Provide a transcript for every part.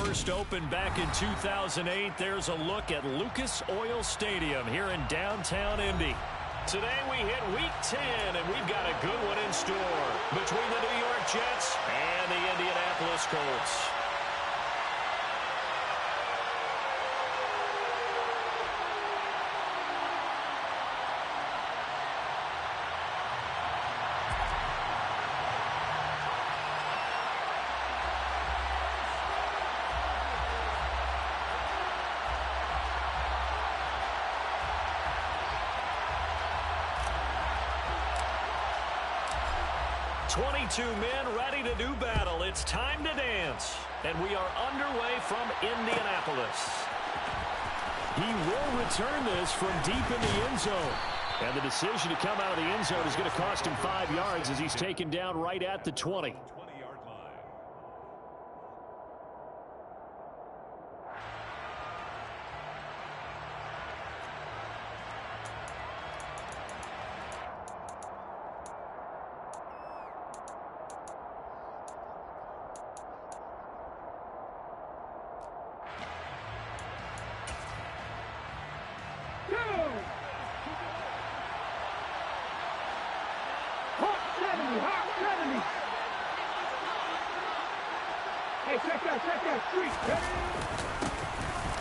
first opened back in 2008. There's a look at Lucas Oil Stadium here in downtown Indy. Today we hit Week 10, and we've got a good one in store between the New York Jets and the Indianapolis Colts. Two men ready to do battle. It's time to dance. And we are underway from Indianapolis. He will return this from deep in the end zone. And the decision to come out of the end zone is going to cost him 5 yards as he's taken down right at the 20.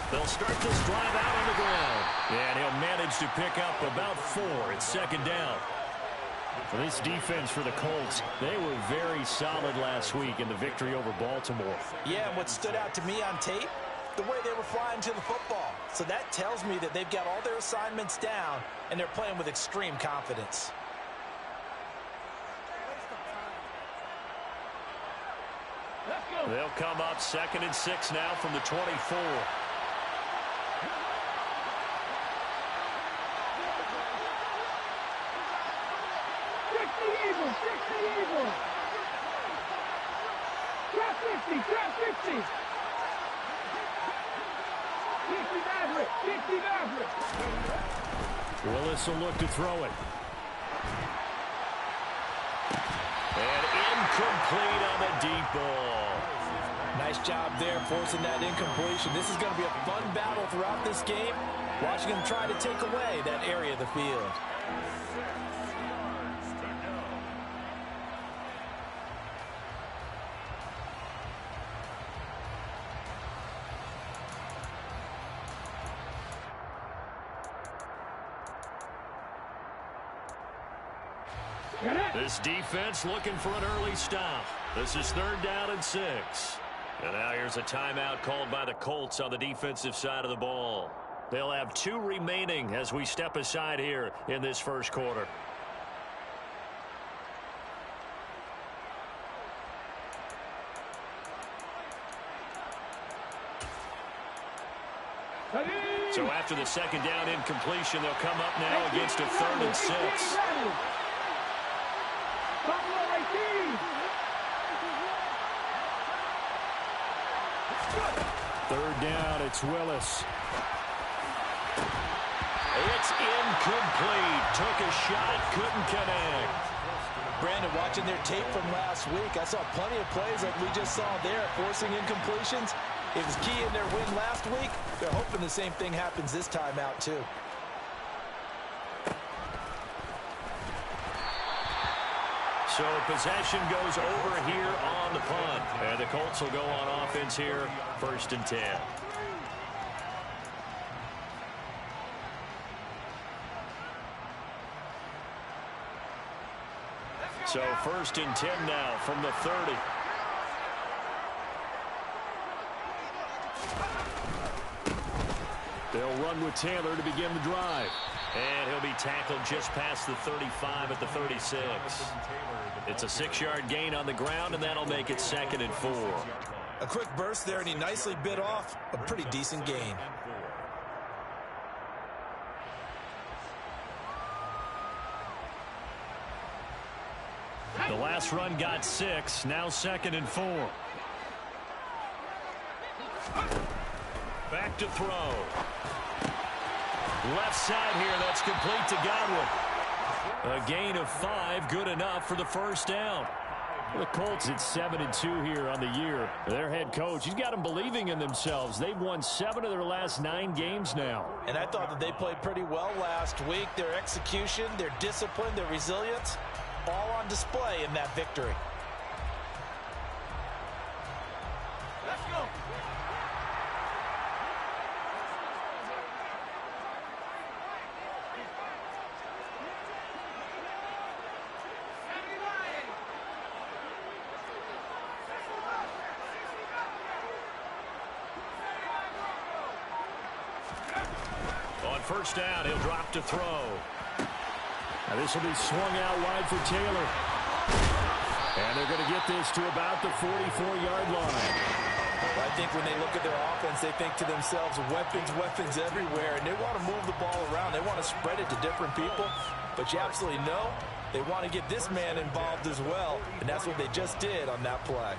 They'll start this drive out on the ground. And he'll manage to pick up about 4. It's second down. For this defense for the Colts, they were very solid last week in the victory over Baltimore. Yeah, and what stood out to me on tape, the way they were flying to the football. So that tells me that they've got all their assignments down, and they're playing with extreme confidence. They'll come up 2nd and 6 now from the 24. Willis will look to throw it. And incomplete on the deep ball. Nice job there forcing that incompletion. This is going to be a fun battle throughout this game. Watching him try to take away that area of the field. This defense looking for an early stop. This is 3rd down and 6. And now here's a timeout called by the Colts on the defensive side of the ball. They'll have 2 remaining as we step aside here in this first quarter. So after the second down incompletion, they'll come up now against a 3rd and 6. Third down, it's Willis. It's incomplete. Took a shot, couldn't connect. Brandon, watching their tape from last week, I saw plenty of plays like we just saw there, forcing incompletions. It was key in their win last week. They're hoping the same thing happens this time out, too. So possession goes over here on the punt. And the Colts will go on offense here, 1st and 10. So 1st and 10 now from the 30. They'll run with Taylor to begin the drive. And he'll be tackled just past the 35 at the 36. It's a 6-yard gain on the ground, and that'll make it 2nd and 4. A quick burst there, and he nicely bit off a pretty decent gain. The last run got 6, now 2nd and 4. Back to throw. Left side here, that's complete to Godwin. A gain of 5, good enough for the first down. The Colts at 7-2 here on the year. Their head coach, he's got them believing in themselves. They've won 7 of their last 9 games now. And I thought that they played pretty well last week. Their execution, their discipline, their resilience, all on display in that victory. Let's go. First down, he'll drop to throw. Now this will be swung out wide for Taylor. And they're going to get this to about the 44-yard line. I think when they look at their offense, they think to themselves, weapons, weapons everywhere. And they want to move the ball around. They want to spread it to different people. But you absolutely know they want to get this man involved as well. And that's what they just did on that play.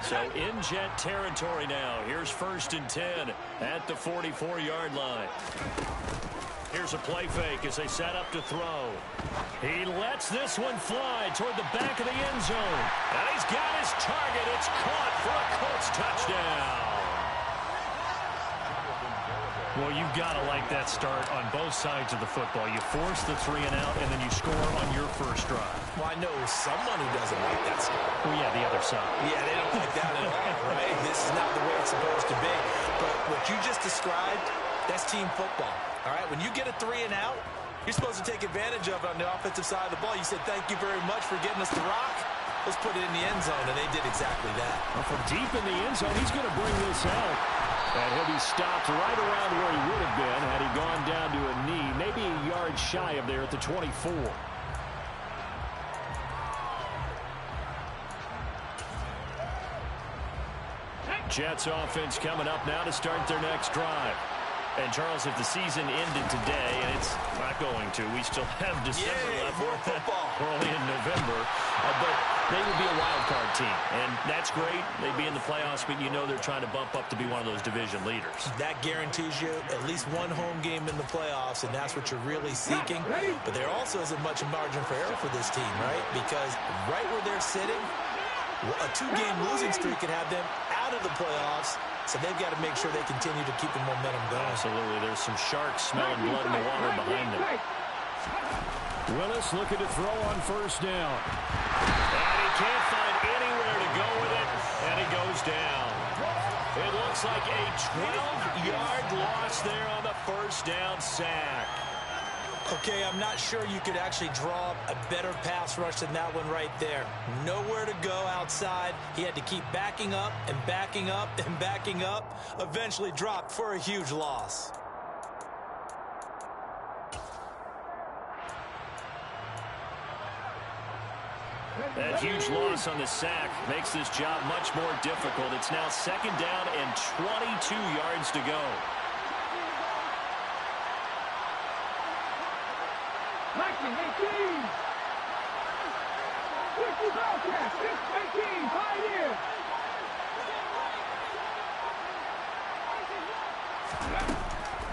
So in jet territory now. Here's 1st and 10 at the 44-yard line. Here's a play fake as they set up to throw. He lets this one fly toward the back of the end zone. And he's got his target. It's caught for a Colts touchdown. Well, you've got to like that start on both sides of the football. You force the 3 and out, and then you score on your first drive. Well, I know someone who doesn't like that start. Well, yeah, the other side. Yeah, they don't like that at all, right? This is not the way it's supposed to be. But what you just described, that's team football, all right? When you get a 3 and out, you're supposed to take advantage of it on the offensive side of the ball. You said, thank you very much for getting us the rock. Let's put it in the end zone, and they did exactly that. Well, from deep in the end zone, he's going to bring this out. And he'll be stopped right around where he would have been had he gone down to a knee, maybe a yard shy of there at the 24. Jets offense coming up now to start their next drive. And, Charles, if the season ended today, and it's not going to, we still have December left. More football. We're only in November. But they would be a wild card team. And that's great. They'd be in the playoffs, but you know they're trying to bump up to be one of those division leaders. That guarantees you at least one home game in the playoffs, and that's what you're really seeking. But there also isn't much margin for error for this team, right? Because right where they're sitting, a 2-game losing streak could have them out of the playoffs. So they've got to make sure they continue to keep the momentum going. Absolutely. There's some sharks smelling blood in the water behind them. Willis looking to throw on 1st down. And he can't find anywhere to go with it. And he goes down. It looks like a 12-yard loss there on the 1st down sack. Okay, I'm not sure you could actually draw a better pass rush than that one right there. Nowhere to go outside. He had to keep backing up and backing up and backing up. Eventually dropped for a huge loss. That huge loss on the sack makes this job much more difficult. It's now 2nd down and 22 yards to go.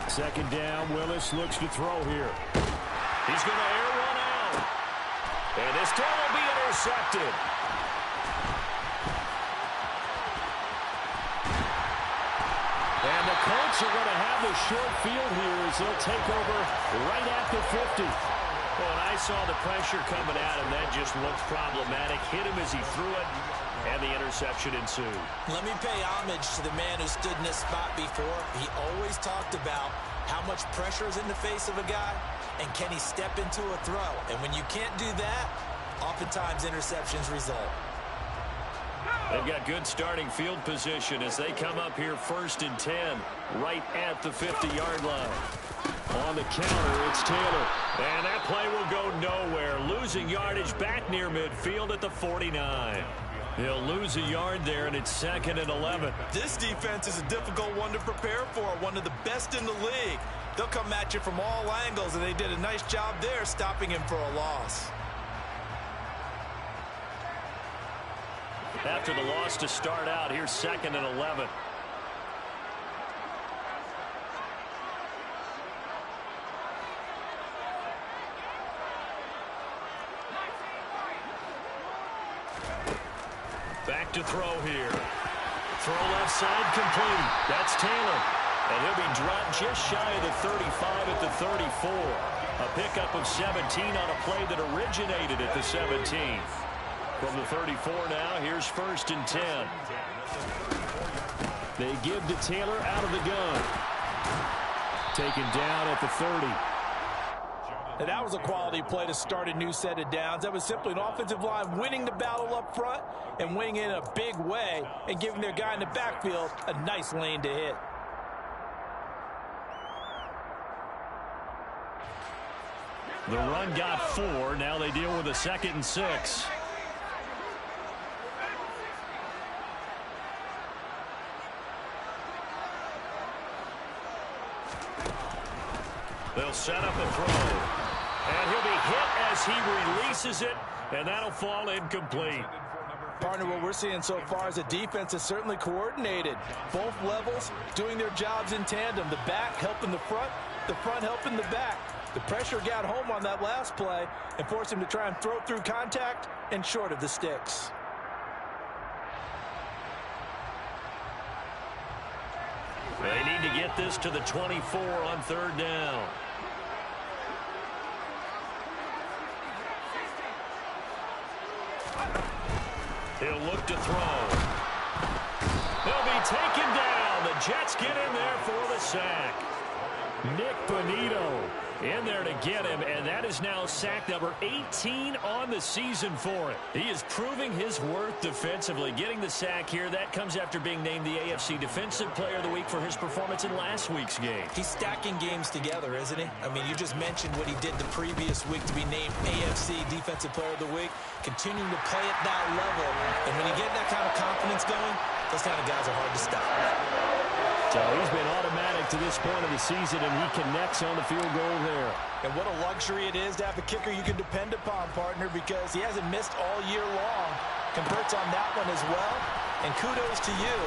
Second down, Willis looks to throw here. He's going to air one out. And this time will be intercepted. And the Colts are going to have the short field here as they'll take over right at the 50. Well, and I saw the pressure coming at him. That just looked problematic. Hit him as he threw it, and the interception ensued. Let me pay homage to the man who stood in this spot before. He always talked about how much pressure is in the face of a guy, and can he step into a throw. And when you can't do that, oftentimes interceptions result. They've got good starting field position as they come up here 1st and 10, right at the 50-yard line. On the counter, it's Taylor. And that play will go nowhere. Losing yardage back near midfield at the 49. He'll lose a yard there, and it's 2nd and 11. This defense is a difficult one to prepare for, one of the best in the league. They'll come at you from all angles, and they did a nice job there stopping him for a loss. After the loss to start out, here's 2nd and 11. Back to throw here. Throw left side complete. That's Taylor. And he'll be dropped just shy of the 35 at the 34. A pickup of 17 on a play that originated at the 17. From the 34 now, here's 1st and 10. They give to Taylor out of the gun. Taken down at the 30. And that was a quality play to start a new set of downs. That was simply an offensive line winning the battle up front and winning in a big way and giving their guy in the backfield a nice lane to hit. The run got 4. Now they deal with a 2nd and 6. They'll set up a throw. And he'll be hit as he releases it, and that'll fall incomplete. Partner, what we're seeing so far is the defense is certainly coordinated. Both levels doing their jobs in tandem. The back helping the front helping the back. The pressure got home on that last play and forced him to try and throw through contact and short of the sticks. They need to get this to the 24 on 3rd down. He'll look to throw. He'll be taken down. The Jets get in there for the sack. Nick Bonito in there to get him, and that is now sack number 18 on the season for him. He is proving his worth defensively. Getting the sack here, that comes after being named the AFC Defensive Player of the Week for his performance in last week's game. He's stacking games together, isn't he? I mean, you just mentioned what he did the previous week to be named AFC Defensive Player of the Week, continuing to play at that level. And when you get that kind of confidence going, those kind of guys are hard to stop. So he's been automatic to this point of the season, and he connects on the field goal there. And what a luxury it is to have a kicker you can depend upon, partner, because he hasn't missed all year long. Converts on that one as well. And kudos to you.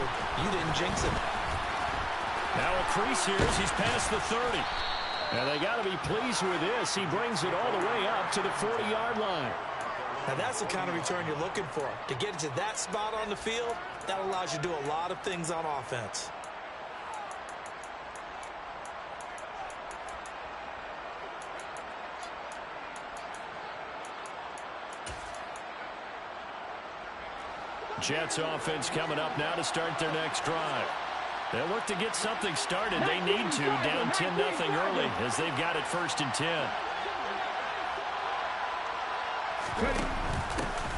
You didn't jinx him. Now a crease here as he's past the 30. And they got to be pleased with this. He brings it all the way up to the 40-yard line. Now that's the kind of return you're looking for. To get to that spot on the field, that allows you to do a lot of things on offense. Jets offense coming up now to start their next drive. They'll look to get something started. They need to, down 10-0 early as they've got it 1st and 10.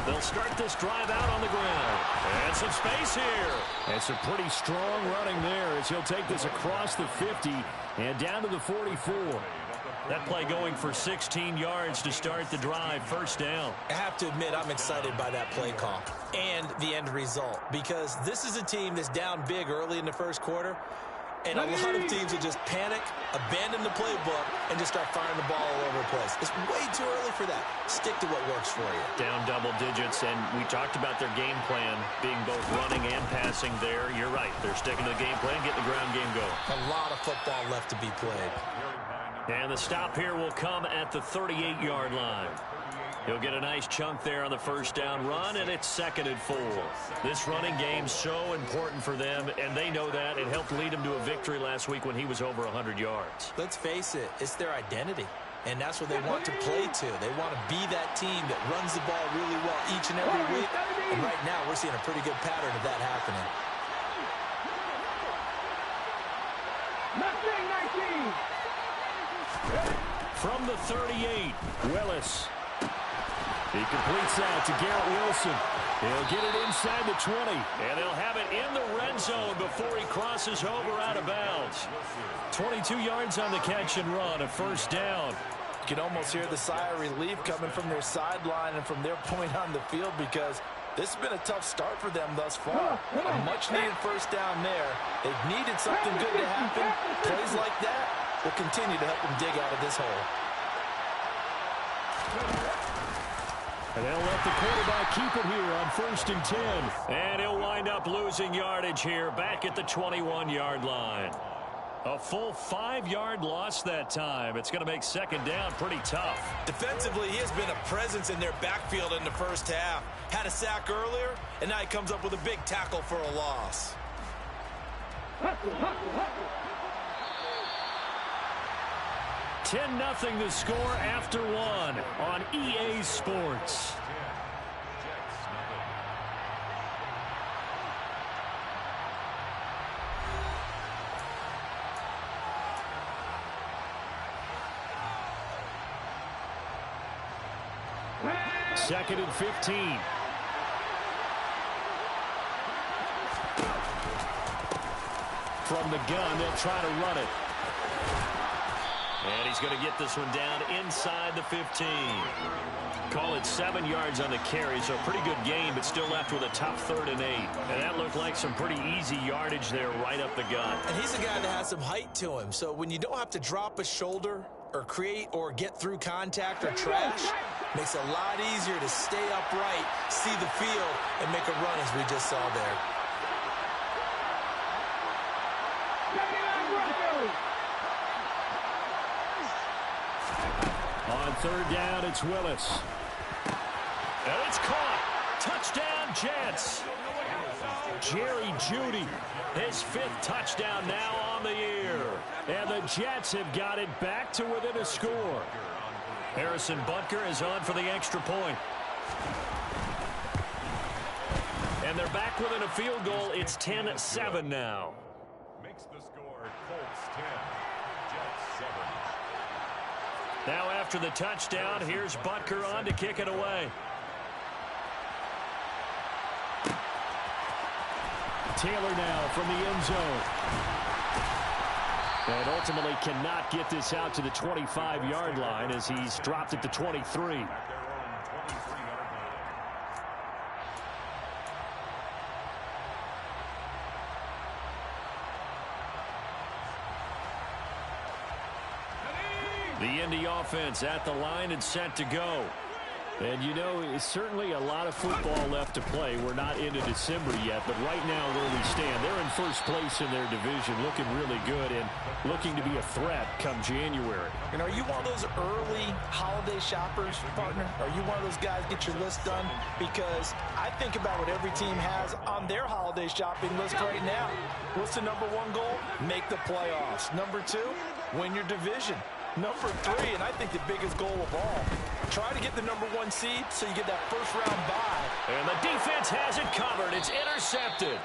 They'll start this drive out on the ground. And some space here. And some pretty strong running there as he'll take this across the 50 and down to the 44. That play going for 16 yards to start the drive, 1st down. I have to admit, I'm excited by that play call and the end result, because this is a team that's down big early in the 1st quarter, and a lot of teams will just panic, abandon the playbook, and just start firing the ball all over the place. It's way too early for that. Stick to what works for you. Down double digits, and we talked about their game plan being both running and passing there. You're right. They're sticking to the game plan, getting the ground game going. A lot of football left to be played. And the stop here will come at the 38-yard line. He'll get a nice chunk there on the 1st down run, and it's 2nd and 4. This running game's so important for them, and they know that. It helped lead him to a victory last week when he was over 100 yards. Let's face it, it's their identity, and that's what they want to play to. They want to be that team that runs the ball really well each and every week, and right now we're seeing a pretty good pattern of that happening. From the 38, Willis. He completes out to Garrett Wilson. He'll get it inside the 20, and they'll have it in the red zone before he crosses over out of bounds. 22 yards on the catch and run, a 1st down. You can almost hear the sigh of relief coming from their sideline and from their point on the field, because this has been a tough start for them thus far. A much-needed 1st down there. They've needed something good to happen. Plays like that will continue to help them dig out of this hole. And they'll let the quarterback keep it here on 1st and 10. And he'll wind up losing yardage here back at the 21-yard line. A full 5-yard loss that time. It's going to make second down pretty tough. Defensively, he has been a presence in their backfield in the first half. Had a sack earlier, and now he comes up with a big tackle for a loss. 10-0 the score after one on EA Sports. Second and 15. From the gun, they'll try to run it. And he's going to get this one down inside the 15. Call it 7 yards on the carry, so a pretty good game, but still left with a tough 3rd and 8. And that looked like some pretty easy yardage there right up the gut. And he's a guy that has some height to him, so when you don't have to drop a shoulder or create or get through contact or trash, makes it a lot easier to stay upright, see the field, and make a run as we just saw there. On 3rd down, it's Willis. And it's caught. Touchdown, Jets. Jerry Jeudy, his 5th touchdown now on the year. And the Jets have got it back to within a score. Harrison Butker is on for the extra point. And they're back within a field goal. It's 10-7 now. Makes the score Colts 10, Jets 7. Now after the touchdown, here's Butker on to kick it away. Taylor now from the end zone. And ultimately cannot get this out to the 25-yard line as he's dropped at the 23. The Indy offense at the line and set to go. And, you know, it's certainly a lot of football left to play. We're not into December yet, but right now where we stand, they're in first place in their division, looking really good and looking to be a threat come January. And are you one of those early holiday shoppers, partner? Are you one of those guys get your list done? Because I think about what every team has on their holiday shopping list right now. What's the number 1 goal? Make the playoffs. Number 2, win your division. Number 3, and I think the biggest goal of all, try to get the number 1 seed so you get that first-round bye. And the defense has it covered. It's intercepted.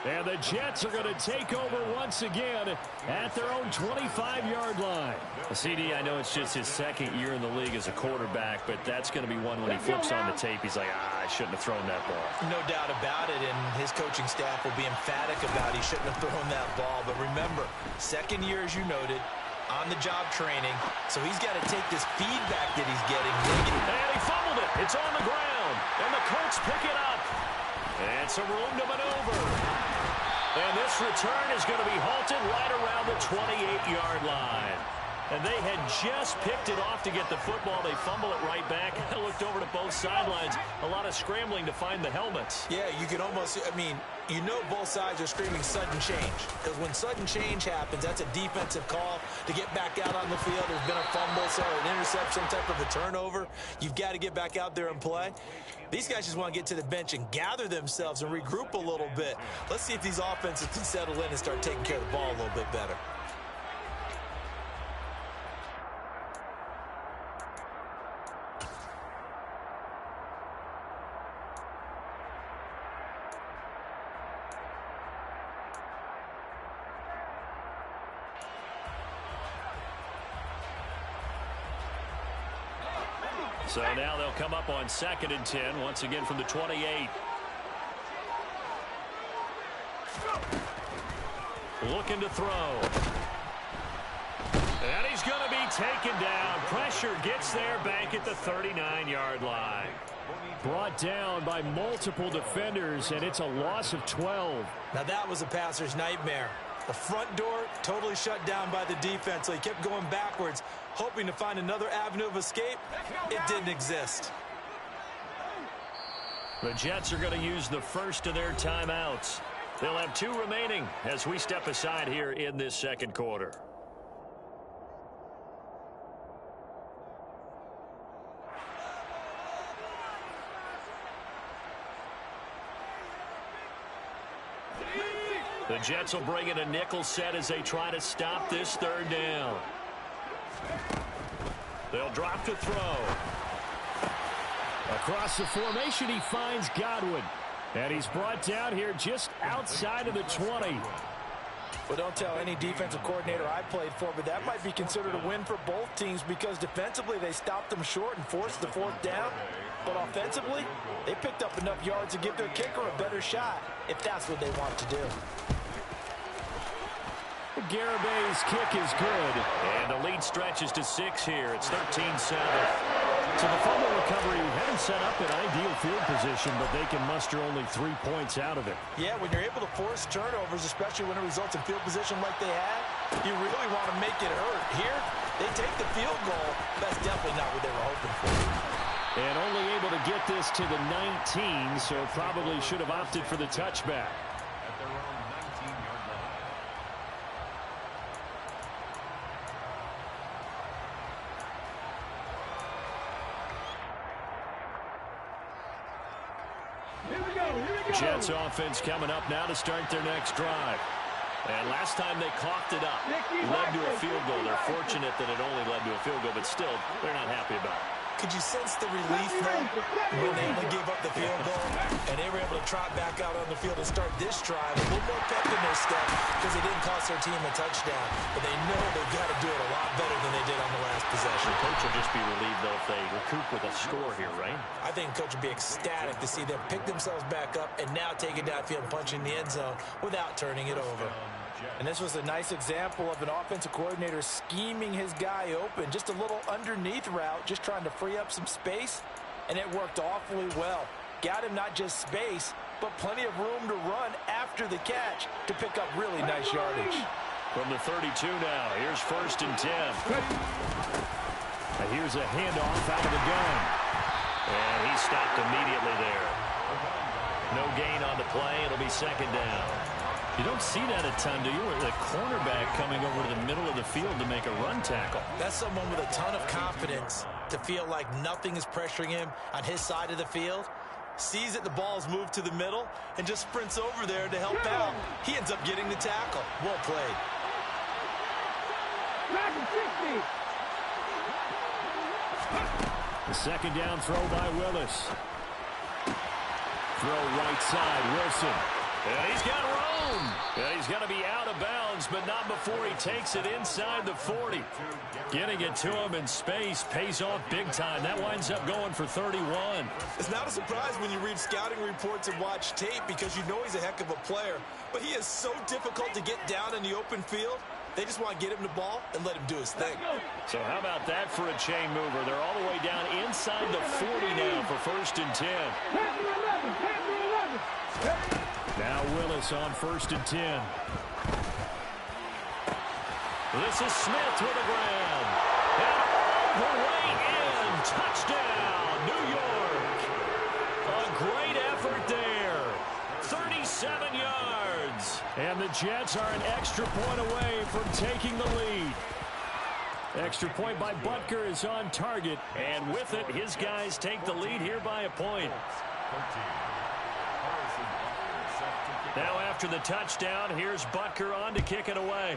And the Jets are going to take over once again at their own 25-yard line. CD, I know it's just his 2nd year in the league as a quarterback, but that's going to be one when he flips on the tape. He's like, I shouldn't have thrown that ball. No doubt about it, and his coaching staff will be emphatic about he shouldn't have thrown that ball. But remember, 2nd year, as you noted, on-the-job training, so he's got to take this feedback that he's getting. And he fumbled it. It's on the ground, and the Colts pick it up. And some room to maneuver. And this return is going to be halted right around the 28-yard line. And they had just picked it off to get the football. They fumble it right back. I looked over to both sidelines. A lot of scrambling to find the helmets. Yeah, you can almost, I mean, you know both sides are screaming sudden change. Because when sudden change happens, that's a defensive call to get back out on the field. There's been a fumble, so an interception, some type of a turnover. You've got to get back out there and play. These guys just want to get to the bench and gather themselves and regroup a little bit. Let's see if these offenses can settle in and start taking care of the ball a little bit better. So now they'll come up on 2nd and 10, once again from the 28. Looking to throw. And he's going to be taken down. Pressure gets there back at the 39-yard line. Brought down by multiple defenders, and it's a loss of 12. Now that was a passer's nightmare. The front door totally shut down by the defense, so he kept going backwards, hoping to find another avenue of escape. It didn't exist. The Jets are going to use the first of their timeouts. They'll have 2 remaining as we step aside here in this second quarter. The Jets will bring in a nickel set as they try to stop this third down. They'll drop to throw. Across the formation, he finds Godwin. And he's brought down here just outside of the 20. Well, don't tell any defensive coordinator I played for, but that might be considered a win for both teams because defensively they stopped them short and forced the 4th down. But offensively, they picked up enough yards to give their kicker a better shot if that's what they want to do. Garabay's kick is good. And the lead stretches to 6 here. It's 13-7. So the fumble recovery had him set up in ideal field position, but they can muster only 3 points out of it. Yeah, when you're able to force turnovers, especially when it results in field position like they had, you really want to make it hurt. Here, they take the field goal. That's definitely not what they were hoping for. And only able to get this to the 19, so probably should have opted for the touchback. At their own 19-yard line. Jets offense coming up now to start their next drive. And last time they coughed it up, led to a field goal. They're fortunate that it only led to a field goal, but still, they're not happy about it. Could you sense the relief, though, when they only gave up the field goal and they were able to trot back out on the field and start this drive? A little more pep in their step because they didn't cost their team a touchdown, but they know they've got to do it a lot better than they did on the last possession. The coach will just be relieved, though, if they recoup with a score here, right? I think the coach will be ecstatic to see them pick themselves back up and now take it downfield and punch in the end zone without turning it over. And this was a nice example of an offensive coordinator scheming his guy open. Just a little underneath route, just trying to free up some space, and it worked awfully well. Got him not just space, but plenty of room to run after the catch to pick up really nice yardage. From the 32 now, here's 1st and 10. Here's a handoff out of the gun. And he stopped immediately there. No gain on the play. It'll be 2nd down. You don't see that a ton, do you? Or the cornerback coming over to the middle of the field to make a run tackle. That's someone with a ton of confidence to feel like nothing is pressuring him on his side of the field. Sees that the ball's moved to the middle and just sprints over there to help out. He ends up getting the tackle. Well played. The 2nd down throw by Willis. Throw right side, Wilson. And he's got room. And he's going to be out of bounds, but not before he takes it inside the 40. Getting it to him in space pays off big time. That winds up going for 31. It's not a surprise when you read scouting reports and watch tape because you know he's a heck of a player. But he is so difficult to get down in the open field. They just want to get him the ball and let him do his thing. So how about that for a chain mover? They're all the way down inside the 40 now for 1st and 10. Now Willis on 1st and 10. This is Smith with a grab. And all the way in. Touchdown, New York. A great effort there. 37 yards. And the Jets are an extra point away from taking the lead. Extra point by Butker is on target. And with it, his guys take the lead here by a point. Now after the touchdown, here's Butker on to kick it away.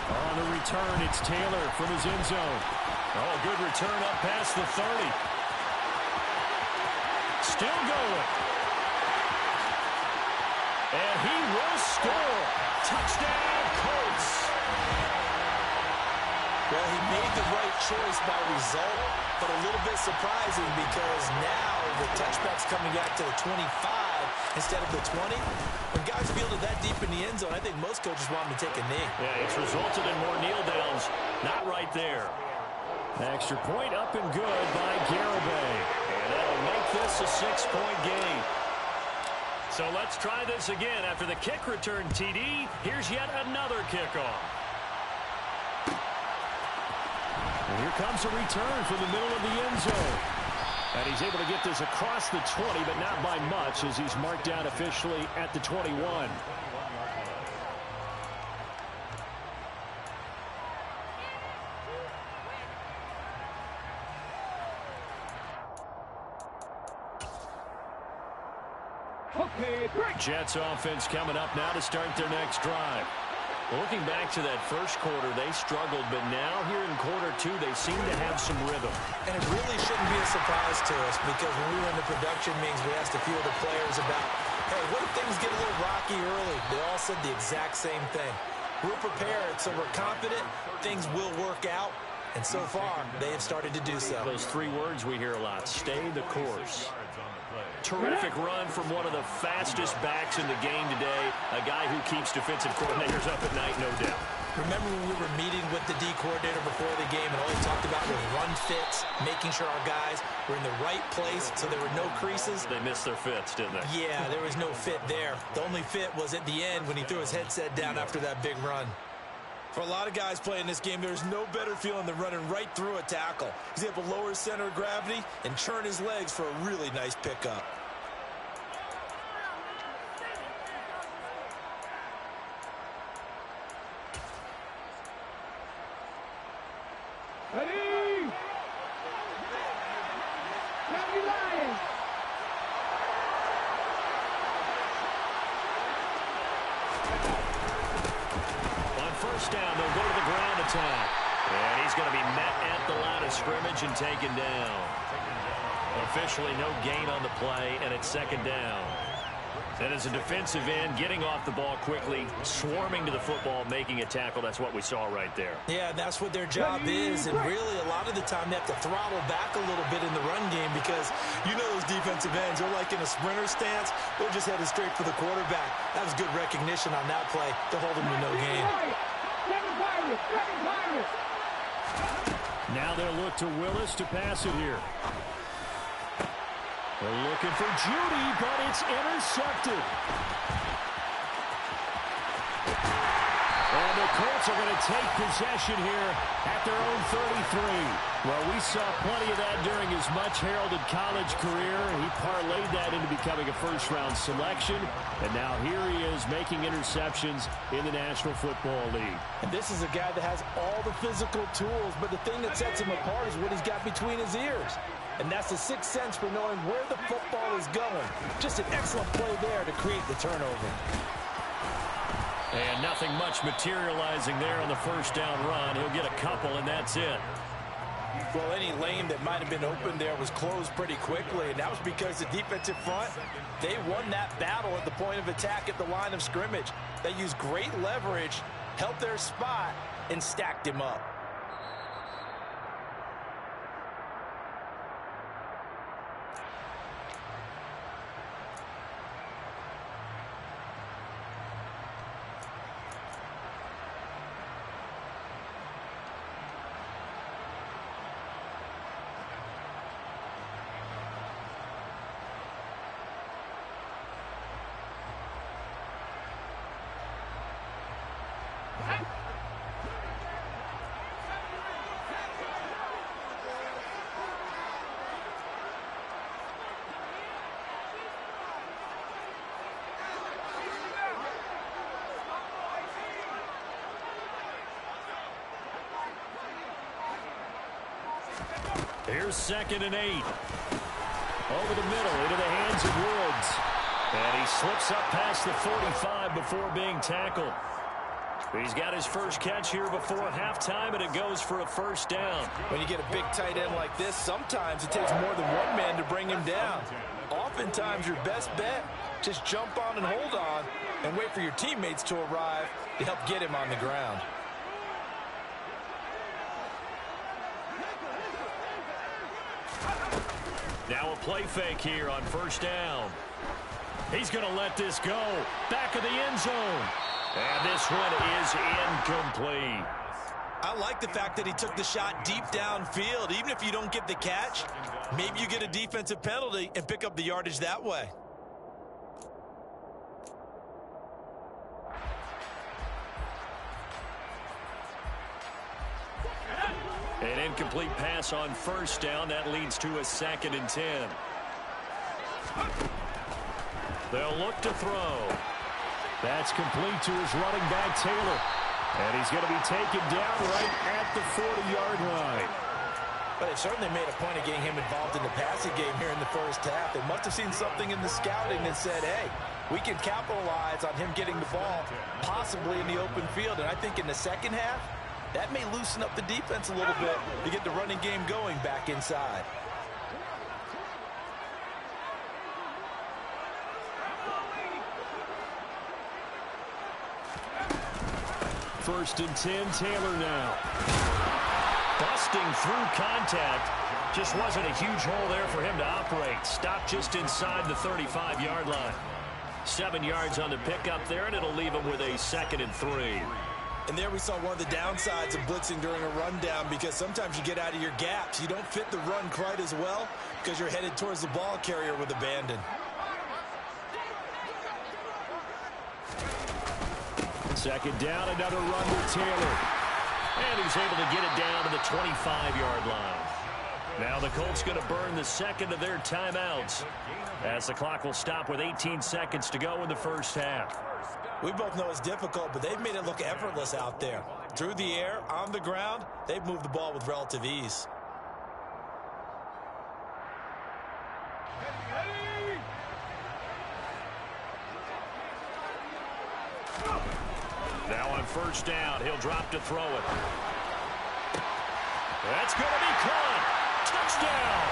On the return, it's Taylor from his end zone. Oh, good return up past the 30. Still going. And he will score. Touchdown, Colts. Well, he made the right choice by result, but a little bit surprising because now the touchback's coming back to the 25 instead of the 20. When guys fielded that deep in the end zone, I think most coaches want them to take a knee. Yeah, it's resulted in more kneel downs. Not right there. Extra point up and good by Garibay. And that'll make this a 6-point game. So let's try this again. After the kick return TD, here's yet another kickoff. And here comes a return from the middle of the end zone. And he's able to get this across the 20, but not by much, as he's marked down officially at the 21. Jets offense coming up now to start their next drive. Looking back to that first quarter, they struggled, but now here in quarter two, they seem to have some rhythm. And it really shouldn't be a surprise to us, because when we were in the production meetings, we asked a few of the players about, hey, what if things get a little rocky early? They all said the exact same thing. We're prepared, so we're confident things will work out. And so far, they have started to do so. Those three words we hear a lot: stay the course. Terrific run from one of the fastest backs in the game today, a guy who keeps defensive coordinators up at night, no doubt. Remember when we were meeting with the D coordinator before the game, and all he talked about was run fits, making sure our guys were in the right place so there were no creases? They missed their fits, didn't they? Yeah, there was no fit there. The only fit was at the end when he threw his headset down after that big run. For a lot of guys playing this game, there's no better feeling than running right through a tackle. He's able to lower his center of gravity and churn his legs for a really nice pickup. Down, they'll go to the ground attack. And he's going to be met at the line of scrimmage and taken down. Officially no gain on the play, and it's second down. And as a defensive end, getting off the ball quickly, swarming to the football, making a tackle, that's what we saw right there. Yeah, that's what their job is, and really a lot of the time they have to throttle back a little bit in the run game, because you know those defensive ends are like in a sprinter stance. They're just headed straight for the quarterback. That was good recognition on that play to hold them to no gain. Now they'll look to Willis to pass it here. They're looking for Judy, but it's intercepted. And the Colts are going to take possession here at their own 33. Well, we saw plenty of that during his much-heralded college career. He parlayed that into becoming a first-round selection. And now here he is making interceptions in the National Football League. And this is a guy that has all the physical tools, but the thing that sets him apart is what he's got between his ears. And that's the sixth sense for knowing where the football is going. Just an excellent play there to create the turnover. And nothing much materializing there on the first down run. He'll get a couple, and that's it. Well, any lane that might have been open there was closed pretty quickly, and that was because the defensive front, they won that battle at the point of attack at the line of scrimmage. They used great leverage, held their spot, and stacked him up. Here's 2nd and 8. Over the middle, into the hands of Woods. And he slips up past the 45 before being tackled. He's got his first catch here before halftime, and it goes for a first down. When you get a big tight end like this, sometimes it takes more than one man to bring him down. Oftentimes, your best bet, just jump on and hold on and wait for your teammates to arrive to help get him on the ground. Now a play fake here on first down. He's going to let this go. Back of the end zone. And this one is incomplete. I like the fact that he took the shot deep downfield. Even if you don't get the catch, maybe you get a defensive penalty and pick up the yardage that way. An incomplete pass on first down. That leads to a 2nd and 10. They'll look to throw. That's complete to his running back, Taylor. And he's going to be taken down right at the 40-yard line. But they certainly made a point of getting him involved in the passing game here in the first half. They must have seen something in the scouting that said, hey, we can capitalize on him getting the ball, possibly in the open field. And I think in the second half, that may loosen up the defense a little bit to get the running game going back inside. First and 10, Taylor now. Busting through contact. Just wasn't a huge hole there for him to operate. Stopped just inside the 35-yard line. 7 yards on the pickup there, and it'll leave him with a 2nd and 3. And there we saw one of the downsides of blitzing during a rundown, because sometimes you get out of your gaps. You don't fit the run quite as well because you're headed towards the ball carrier with abandon. Second down, another run with Taylor. And he's able to get it down to the 25-yard line. Now the Colts going to burn the second of their timeouts, as the clock will stop with 18 seconds to go in the first half. We both know it's difficult, but they've made it look effortless out there. Through the air, on the ground, they've moved the ball with relative ease. Now on first down, he'll drop to throw it. That's going to be caught. Touchdown.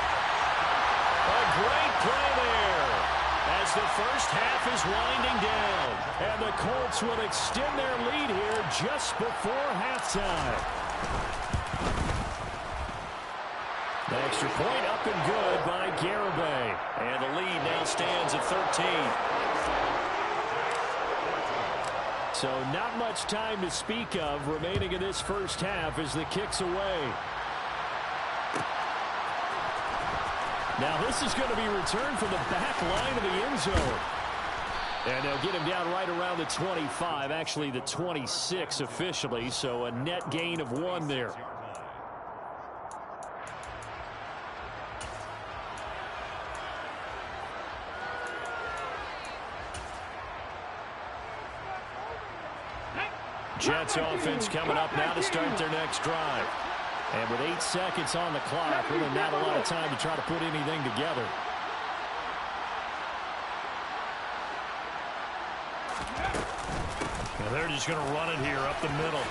A great play there as the first half is winding down. And the Colts will extend their lead here just before halftime. The extra point up and good by Garibay. And the lead now stands at 13. So not much time to speak of remaining in this first half as the kick's away. Now this is going to be returned from the back line of the end zone. And they'll get him down right around the 25, actually the 26 officially, so a net gain of 1 there. Jets offense coming up now to start their next drive. And with 8 seconds on the clock, really not a lot of time to try to put anything together. And they're just going to run it here up the middle.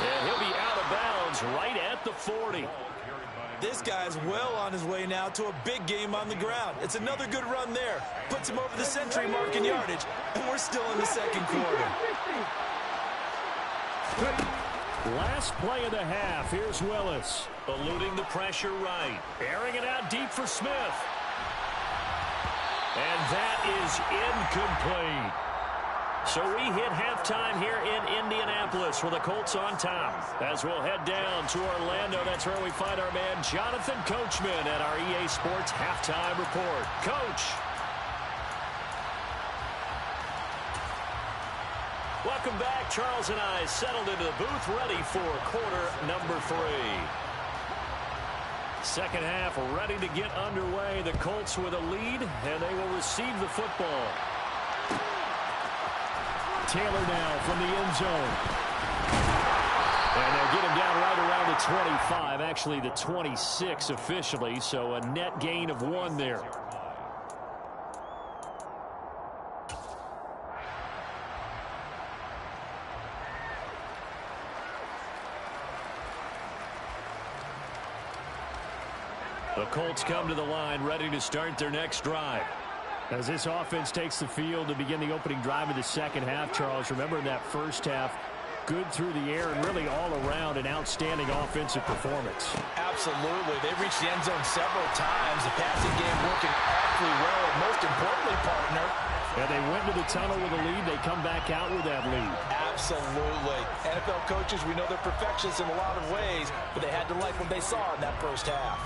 And he'll be out of bounds right at the 40. This guy's well on his way now to a big game on the ground. It's another good run there. Puts him over the century mark in yardage, and we're still in the second quarter. Last play of the half. Here's Willis. Eluding the pressure right. Airing it out deep for Smith. And that is incomplete. So we hit halftime here in Indianapolis with the Colts on top. As we'll head down to Orlando, that's where we find our man Jonathan Coachman at our EA Sports Halftime Report. Coach. Welcome back. Charles and I settled into the booth ready for quarter number 3. Second half ready to get underway. The Colts with a lead, and they will receive the football. Taylor now from the end zone. And they'll get him down right around the 25, actually the 26 officially, so a net gain of 1 there. The Colts come to the line ready to start their next drive. As this offense takes the field to begin the opening drive of the second half, Charles, remember in that first half, good through the air and really all around an outstanding offensive performance. Absolutely. They reached the end zone several times. The passing game working awfully well. And most importantly, partner, and they went to the tunnel with a lead. They come back out with that lead. Absolutely. NFL coaches, we know they're perfectionists in a lot of ways, but they had to like what they saw in that first half.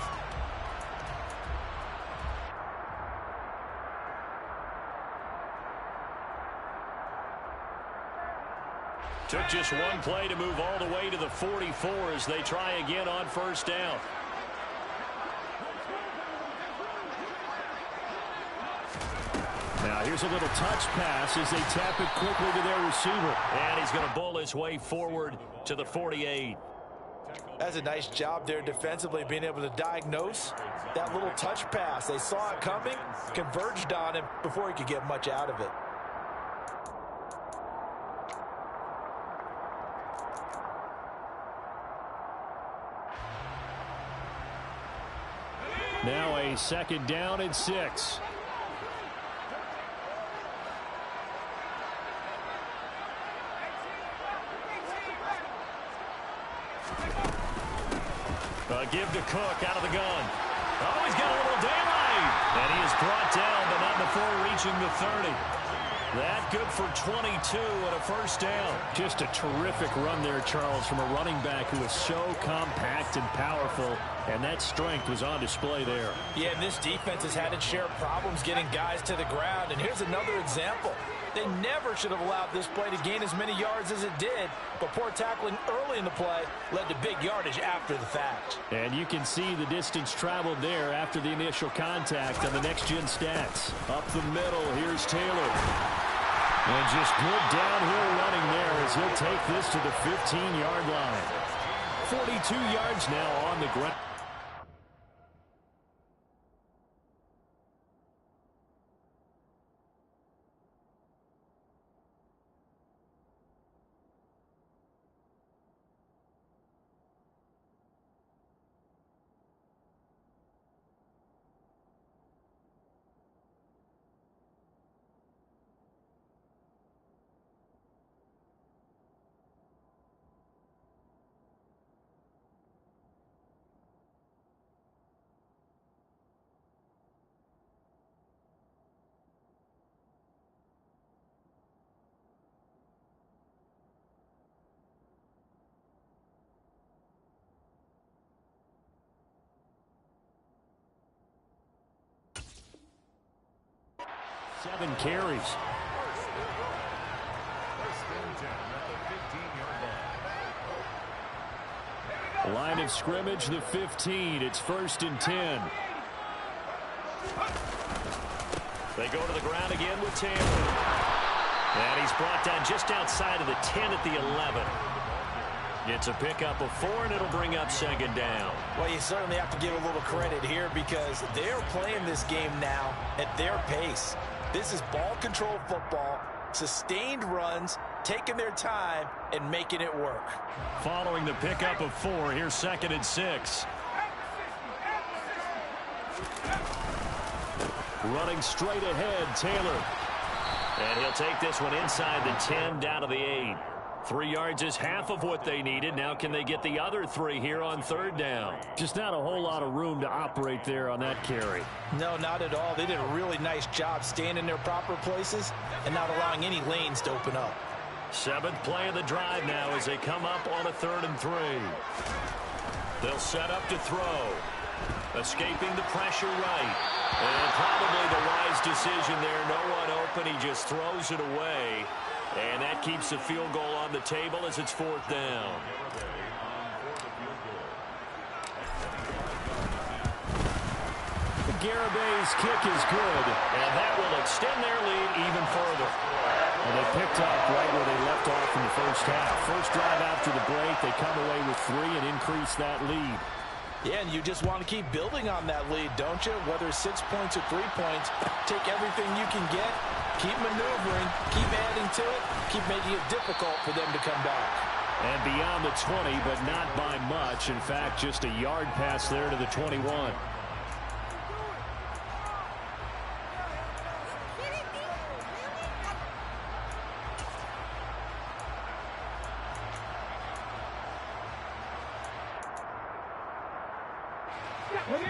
Took just one play to move all the way to the 44 as they try again on first down. Now here's a little touch pass as they tap it quickly to their receiver. And he's going to bowl his way forward to the 48. That's a nice job there defensively, being able to diagnose that little touch pass. They saw it coming, converged on him before he could get much out of it. Now a second down and 6. Give to Cook out of the gun. Oh, he's got a little daylight. And he is brought down, but not before reaching the 30. That good for 22 and a first down. Just a terrific run there, Charles, from a running back who is so compact and powerful, and that strength was on display there. Yeah, and this defense has had its share of problems getting guys to the ground, and here's another example. They never should have allowed this play to gain as many yards as it did, but poor tackling early in the play led to big yardage after the fact. And you can see the distance traveled there after the initial contact on the next-gen stats. Up the middle, here's Taylor. And just good downhill running there as he'll take this to the 15-yard line. 42 yards now on the ground. Seven carries. Line of scrimmage, the 15. It's 1st and 10. They go to the ground again with Taylor. And he's brought down just outside of the 10 at the 11. It's a pickup of 4, and it'll bring up 2nd down. Well, you certainly have to give a little credit here because they're playing this game now at their pace. This is ball control football, sustained runs, taking their time, and making it work. Following the pickup of 4, here's 2nd and 6. Running straight ahead, Taylor. And he'll take this one inside the 10, down to the 8. 3 yards is half of what they needed. Now can they get the other 3 here on 3rd down? Just not a whole lot of room to operate there on that carry. No, not at all. They did a really nice job staying in their proper places and not allowing any lanes to open up. 7th play of the drive now as they come up on a 3rd and 3. They'll set up to throw. Escaping the pressure right. And probably the wise decision there. No one open. He just throws it away. And that keeps the field goal on the table as it's 4th down. Garabay's kick is good, and that will extend their lead even further. And they picked up right where they left off in the first half. First drive after the break, they come away with 3 and increase that lead. Yeah, and you just want to keep building on that lead, don't you? Whether it's 6 points or 3 points, take everything you can get, keep maneuvering, keep adding to it, keep making it difficult for them to come back. And beyond the 20, but not by much. In fact, just a yard pass there to the 21.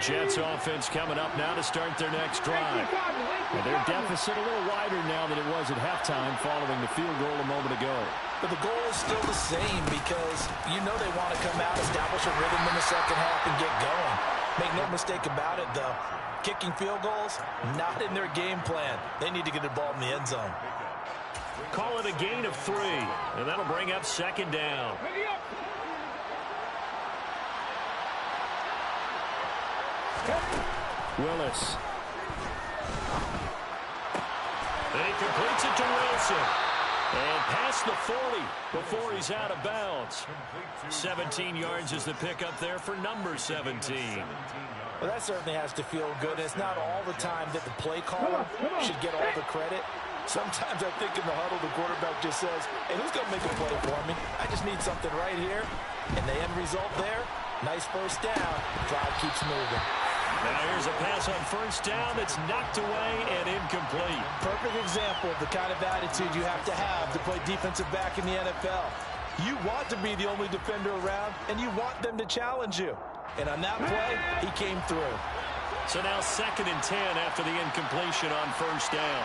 Jets offense coming up now to start their next drive. And their deficit a little wider now than it was at halftime following the field goal a moment ago. But the goal is still the same because you know they want to come out, establish a rhythm in the second half, and get going. Make no mistake about it, though. Kicking field goals, not in their game plan. They need to get the ball in the end zone. Call it a gain of 3, and that'll bring up second down. Willis. And he completes it to Wilson. And past the 40 before he's out of bounds. 17 yards is the pickup there for number 17. Well, that certainly has to feel good. It's not all the time that the play caller should get all the credit. Sometimes I think in the huddle, the quarterback just says, hey, who's going to make a play for me? I just need something right here. And the end result there, nice first down. Drive keeps moving. Now here's a pass on first down that's knocked away and incomplete. Perfect example of the kind of attitude you have to play defensive back in the NFL. You want to be the only defender around, and you want them to challenge you. And on that play, he came through. So now 2nd and 10 after the incompletion on first down.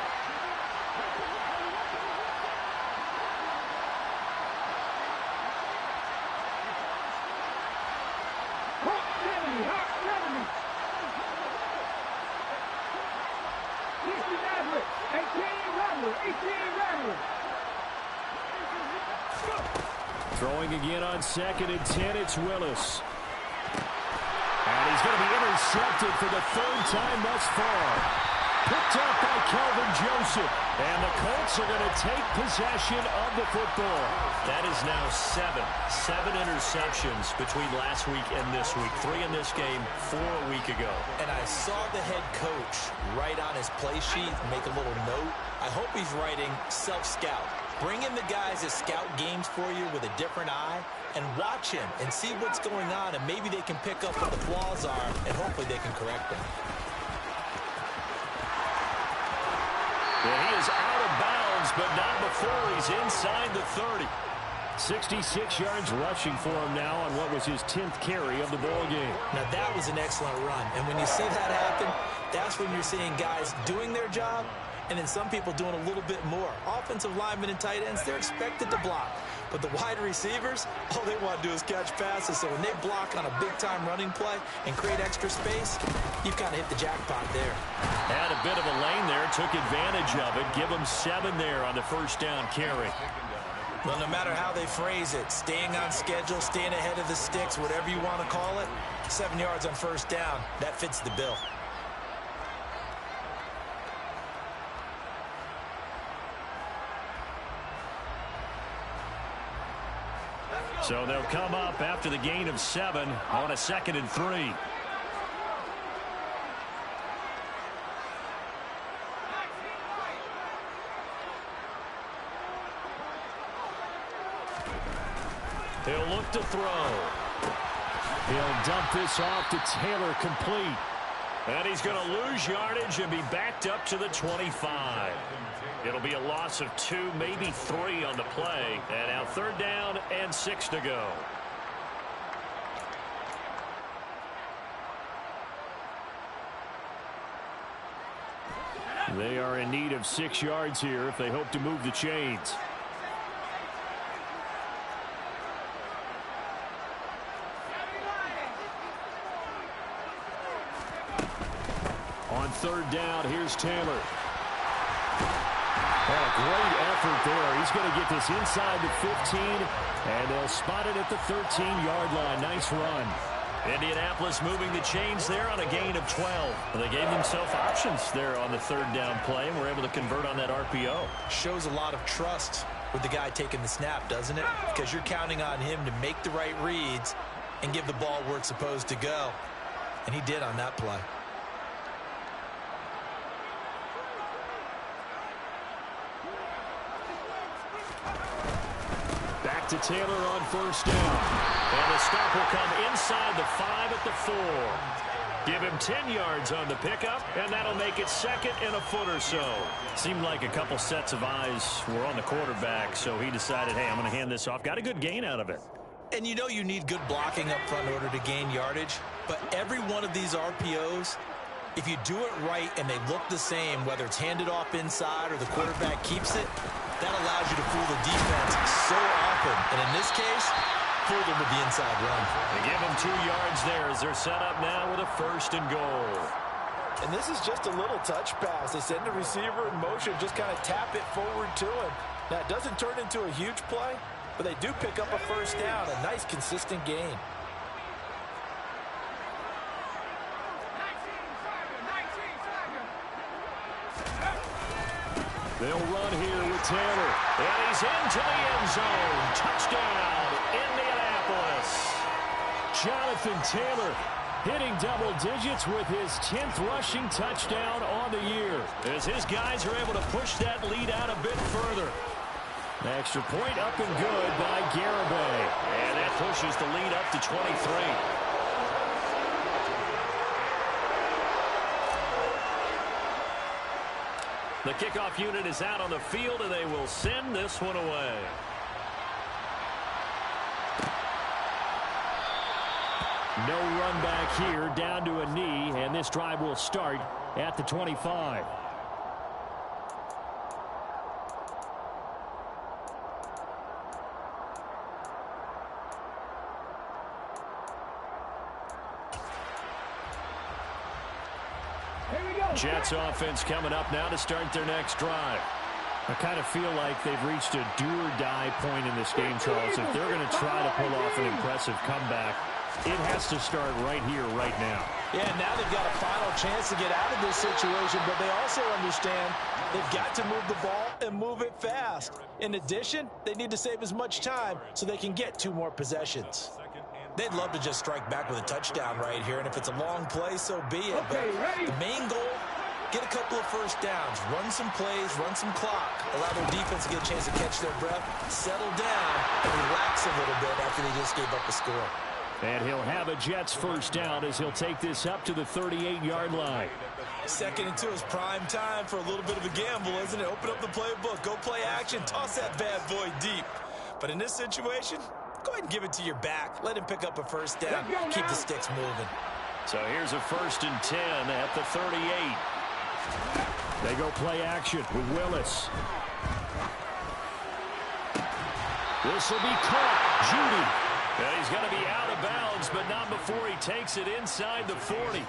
Throwing again on 2nd and 10, it's Willis. And he's going to be intercepted for the 3rd time thus far. Picked up by Kelvin Joseph. And the Colts are going to take possession of the football. That is now 7 interceptions between last week and this week. 3 in this game, 4 a week ago. And I saw the head coach write on his play sheet, make a little note. I hope he's writing self-scout. Bring in the guys that scout games for you with a different eye and watch him and see what's going on, and maybe they can pick up what the flaws are, and hopefully they can correct them. Well, he is out of bounds, but not before he's inside the 30. 66 yards rushing for him now on what was his 10th carry of the ball game. Now, that was an excellent run, and when you see that happen, that's when you're seeing guys doing their job, and then some people doing a little bit more. Offensive linemen and tight ends, they're expected to block. But the wide receivers, all they want to do is catch passes. So when they block on a big-time running play and create extra space, you've kind of hit the jackpot there. Had a bit of a lane there, took advantage of it. Give them 7 there on the first down carry. Well, no matter how they phrase it, staying on schedule, staying ahead of the sticks, whatever you want to call it, 7 yards on first down, that fits the bill. So they'll come up after the gain of 7 on a 2nd and 3. He'll look to throw. He'll dump this off to Taylor, complete. And he's going to lose yardage and be backed up to the 25. It'll be a loss of 2, maybe 3 on the play. And now 3rd down and 6 to go. They are in need of 6 yards here if they hope to move the chains. On 3rd down, here's Taylor. And a great effort there. He's going to get this inside the 15, and they'll spot it at the 13-yard line. Nice run. Indianapolis moving the chains there on a gain of 12. They gave themselves options there on the 3rd down play, and were able to convert on that RPO. Shows a lot of trust with the guy taking the snap, doesn't it? Because you're counting on him to make the right reads and give the ball where it's supposed to go. And he did on that play. Back to Taylor on first down. And the stop will come inside the 5 at the 4. Give him 10 yards on the pickup, and that'll make it 2nd and a foot or so. Seemed like a couple sets of eyes were on the quarterback, so he decided, hey, I'm going to hand this off. Got a good gain out of it. And you know you need good blocking up front in order to gain yardage, but every one of these RPOs, if you do it right and they look the same, whether it's handed off inside or the quarterback keeps it, that allows you to fool the defense so often. And in this case, fool them with the inside run. They give him 2 yards there as they're set up now with a 1st and goal. And this is just a little touch pass. They send the receiver in motion, just kind of tap it forward to him. Now, it doesn't turn into a huge play, but they do pick up a first down, a nice, consistent gain. They'll run here with Taylor. And he's into the end zone. Touchdown, Indianapolis. Jonathan Taylor hitting double digits with his 10th rushing touchdown on the year, as his guys are able to push that lead out a bit further. Extra point up and good by Garibay. And that pushes the lead up to 23. The kickoff unit is out on the field, and they will send this one away. No run back here, down to a knee, and this drive will start at the 25. Jets offense coming up now to start their next drive. I kind of feel like they've reached a do-or-die point in this game, Charles. If they're going to try to pull off an impressive comeback, it has to start right here, right now. Yeah, now they've got a final chance to get out of this situation, but they also understand they've got to move the ball and move it fast. In addition, they need to save as much time so they can get 2 more possessions. They'd love to just strike back with a touchdown right here, and if it's a long play, so be it. But the main goal, get a couple of first downs, run some plays, run some clock, allow their defense to get a chance to catch their breath, settle down, and relax a little bit after they just gave up a score. And he'll have a Jets first down as he'll take this up to the 38-yard line. 2nd and 2 is prime time for a little bit of a gamble, isn't it? Open up the playbook, go play action, toss that bad boy deep. But in this situation, go ahead and give it to your back. Let him pick up a first down. Keep the sticks moving. So here's a 1st and 10 at the 38. They go play action with Willis. This will be caught. Judy. And he's going to be out of bounds, but not before he takes it inside the 40.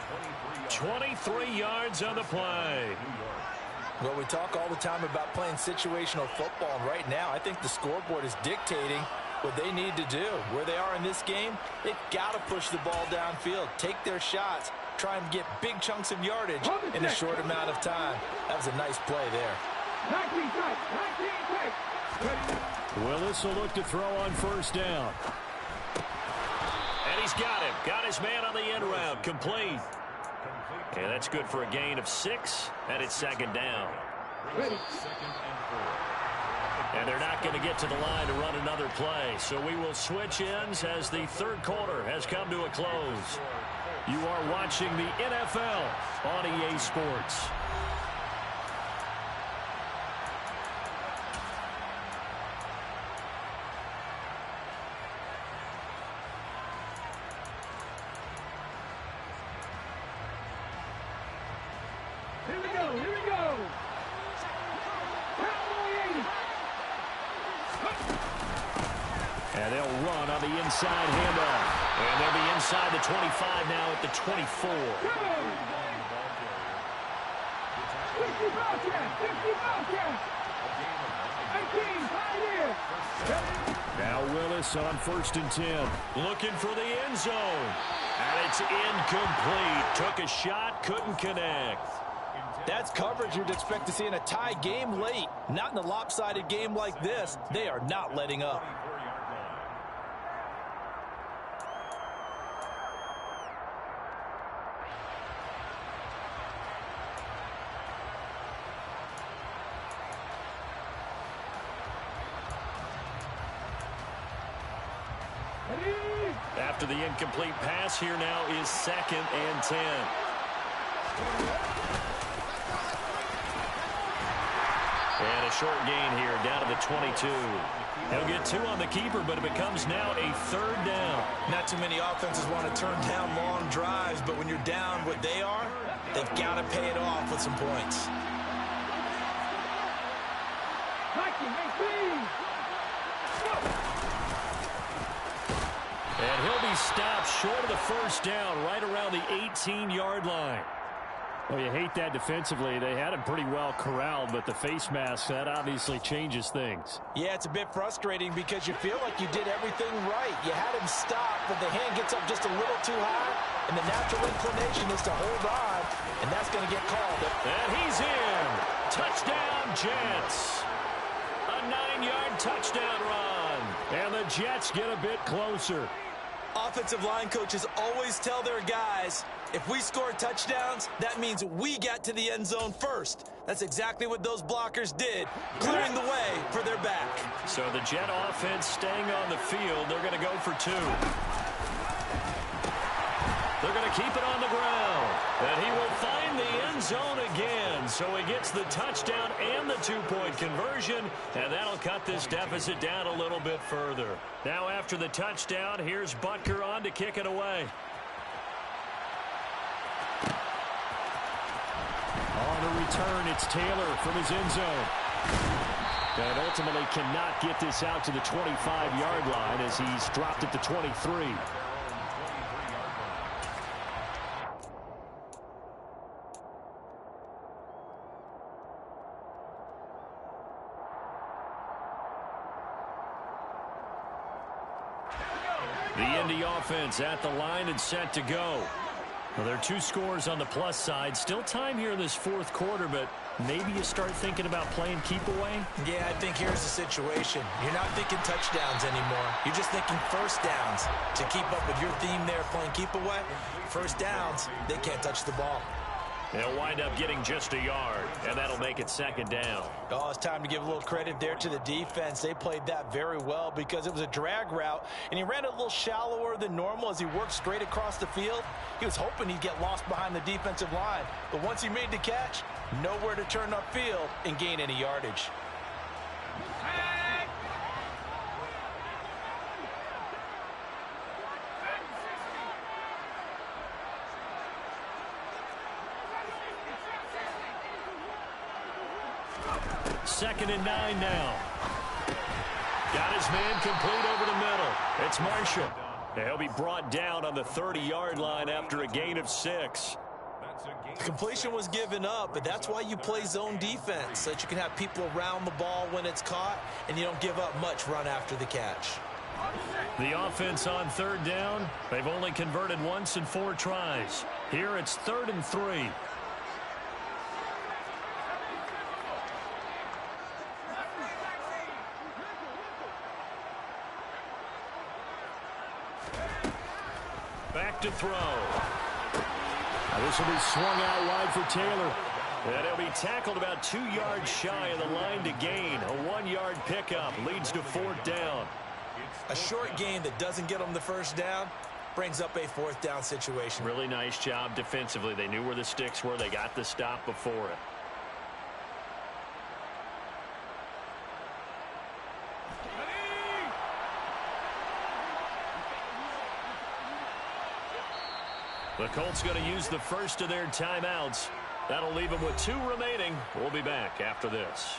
23 yards on the play. Well, we talk all the time about playing situational football, and right now I think the scoreboard is dictating what they need to do. Where they are in this game, they've got to push the ball downfield, take their shots, try and get big chunks of yardage in a short amount of time. That was a nice play there. Willis will look to throw on first down. And he's got him. Got his man on the end route. Complete. And that's good for a gain of 6, and it's 2nd down. And they're not going to get to the line to run another play. So we will switch ends as the 3rd quarter has come to a close. You are watching the NFL on EA Sports. And they'll run on the inside handoff. And they'll be inside the 25 now at the 24. Now Willis on 1st and 10. Looking for the end zone. And it's incomplete. Took a shot, couldn't connect. That's coverage you'd expect to see in a tie game late. Not in a lopsided game like this. They are not letting up. After the incomplete pass, here now is 2nd and 10. And a short gain here down to the 22. He'll get 2 on the keeper, but it becomes now a 3rd down. Not too many offenses want to turn down long drives, but when you're down what they are, they've got to pay it off with some points. And he'll be stopped short of the first down right around the 18-yard line. Well, you hate that defensively. They had him pretty well corralled, but the face mask, that obviously changes things. Yeah, it's a bit frustrating because you feel like you did everything right. You had him stop, but the hand gets up just a little too high, and the natural inclination is to hold on, and that's going to get called. And he's in. Touchdown, Jets. A 9-yard touchdown run. And the Jets get a bit closer. Offensive line coaches always tell their guys, if we score touchdowns, that means we got to the end zone first. That's exactly what those blockers did, clearing the way for their back. So the Jet offense staying on the field. They're going to go for 2. They're going to keep it on the ground. And he will find the end zone again. So he gets the touchdown and the 2-point conversion. And that'll cut this deficit down a little bit further. Now after the touchdown, here's Butker on to kick it away. On the return, it's Taylor from his end zone. And ultimately cannot get this out to the 25-yard line as he's dropped it to 23. The Indy offense at the line and set to go. Well, there are 2 scores on the plus side. Still time here in this fourth quarter, but maybe you start thinking about playing keep away? Yeah, I think here's the situation. You're not thinking touchdowns anymore. You're just thinking first downs. To keep up with your theme there, playing keep away, first downs, they can't touch the ball. They'll wind up getting just a yard, and that'll make it second down. Oh, it's time to give a little credit there to the defense. They played that very well because it was a drag route, and he ran a little shallower than normal as he worked straight across the field. He was hoping he'd get lost behind the defensive line, but once he made the catch, nowhere to turn upfield and gain any yardage. Second and 9 now. Got his man complete over the middle. It's Marshall. He'll be brought down on the 30-yard line after a gain of 6. The completion was given up, but that's why you play zone defense, so that you can have people around the ball when it's caught, and you don't give up much run after the catch. The offense on third down. They've only converted once in 4 tries. Here it's 3rd and 3. Back to throw. Now this will be swung out wide for Taylor. And he'll be tackled about 2 yards shy of the line to gain. A 1-yard pickup leads to 4th down. A short gain that doesn't get them the first down brings up a 4th down situation. Really nice job defensively. They knew where the sticks were. They got the stop before it. The Colts going to use the first of their timeouts. That'll leave them with 2 remaining. We'll be back after this.